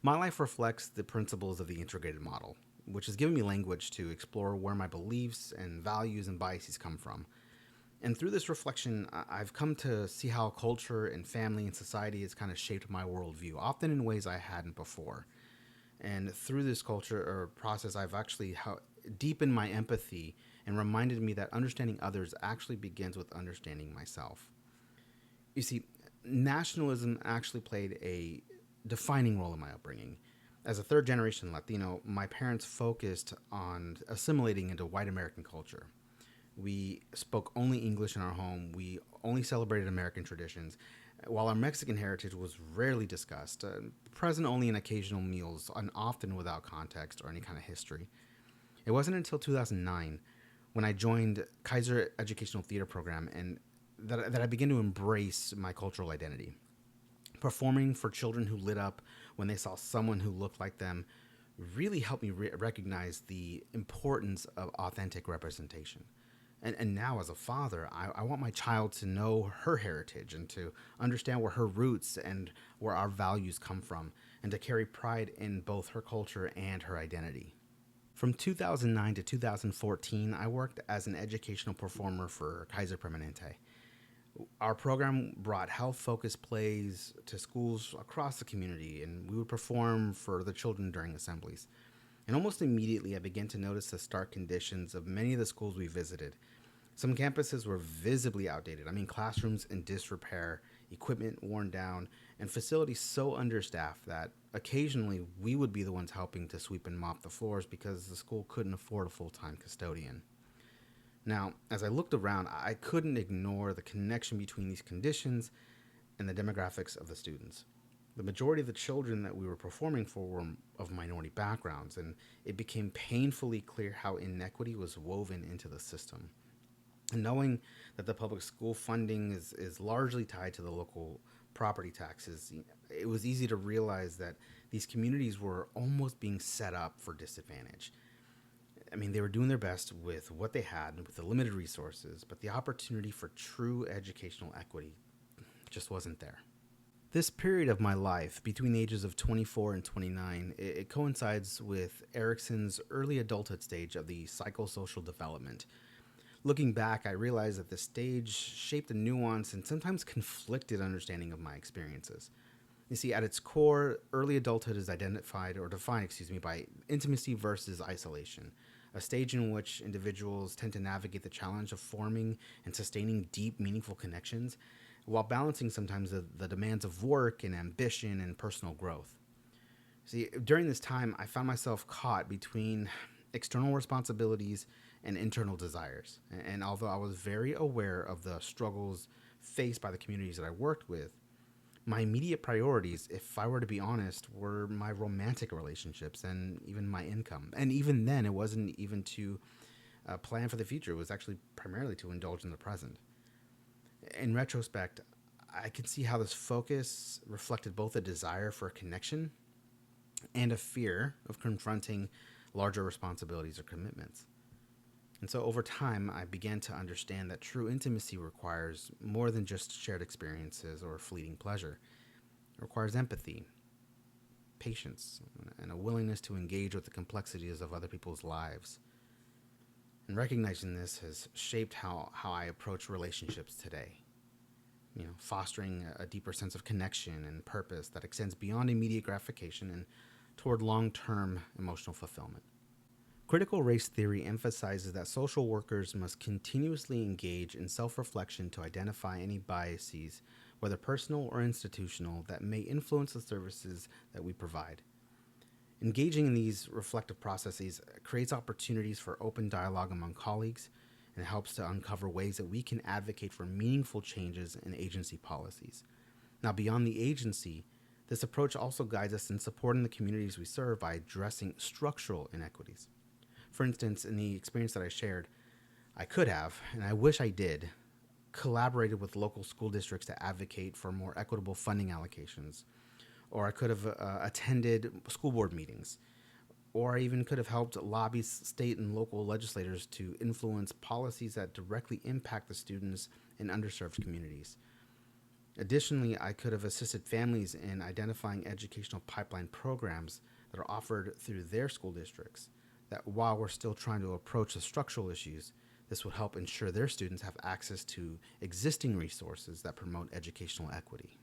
My life reflects the principles of the integrated model, which has given me language to explore where my beliefs and values and biases come from. And through this reflection, I've come to see how culture and family and society has kind of shaped my worldview, often in ways I hadn't before. And through this culture or process, I've actually deepened my empathy and reminded me that understanding others actually begins with understanding myself. You see, nationalism actually played a defining role in my upbringing. As a third generation Latino, my parents focused on assimilating into white American culture. We spoke only English in our home. We only celebrated American traditions, while our Mexican heritage was rarely discussed, present only in occasional meals and often without context or any kind of history. It wasn't until 2009 when I joined Kaiser Educational Theater Program and that I began to embrace my cultural identity. Performing for children who lit up when they saw someone who looked like them really helped me recognize the importance of authentic representation. And now, as a father, I want my child to know her heritage and to understand where her roots and where our values come from, and to carry pride in both her culture and her identity. From 2009 to 2014, I worked as an educational performer for Kaiser Permanente. Our program brought health focused plays to schools across the community, and we would perform for the children during assemblies. And almost immediately, I began to notice the stark conditions of many of the schools we visited. Some campuses were visibly outdated. I mean, classrooms in disrepair, equipment worn down, and facilities so understaffed that occasionally we would be the ones helping to sweep and mop the floors because the school couldn't afford a full time custodian. Now, as I looked around, I couldn't ignore the connection between these conditions and the demographics of the students. The majority of the children that we were performing for were of minority backgrounds, and it became painfully clear how inequity was woven into the system. And knowing that the public school funding is largely tied to the local property taxes, it was easy to realize that these communities were almost being set up for disadvantage. I mean, they were doing their best with what they had with the limited resources, but the opportunity for true educational equity just wasn't there. This period of my life, between the ages of 24 and 29, it coincides with Erickson's early adulthood stage of the psychosocial development. Looking back, I realize that this stage shaped a nuanced and sometimes conflicted understanding of my experiences. You see, at its core, early adulthood is identified or defined, by intimacy versus isolation, a stage in which individuals tend to navigate the challenge of forming and sustaining deep, meaningful connections while balancing sometimes the demands of work and ambition and personal growth. See, during this time, I found myself caught between external responsibilities and internal desires. And although I was very aware of the struggles faced by the communities that I worked with, my immediate priorities, if I were to be honest, were my romantic relationships and even my income. And even then, it wasn't even to plan for the future. It was actually primarily to indulge in the present. In retrospect, I can see how this focus reflected both a desire for a connection and a fear of confronting larger responsibilities or commitments. And so over time, I began to understand that true intimacy requires more than just shared experiences or fleeting pleasure. It requires empathy, patience, and a willingness to engage with the complexities of other people's lives. And recognizing this has shaped how I approach relationships today. Fostering a deeper sense of connection and purpose that extends beyond immediate gratification and toward long-term emotional fulfillment. Critical race theory emphasizes that social workers must continuously engage in self-reflection to identify any biases, whether personal or institutional, that may influence the services that we provide. Engaging in these reflective processes creates opportunities for open dialogue among colleagues and helps to uncover ways that we can advocate for meaningful changes in agency policies. Now, beyond the agency, this approach also guides us in supporting the communities we serve by addressing structural inequities. For instance, in the experience that I shared, I could have, and I wish I did, collaborated with local school districts to advocate for more equitable funding allocations. Or I could have attended school board meetings. Or I even could have helped lobby state and local legislators to influence policies that directly impact the students in underserved communities. Additionally, I could have assisted families in identifying educational pipeline programs that are offered through their school districts. That while we're still trying to approach the structural issues, this would help ensure their students have access to existing resources that promote educational equity.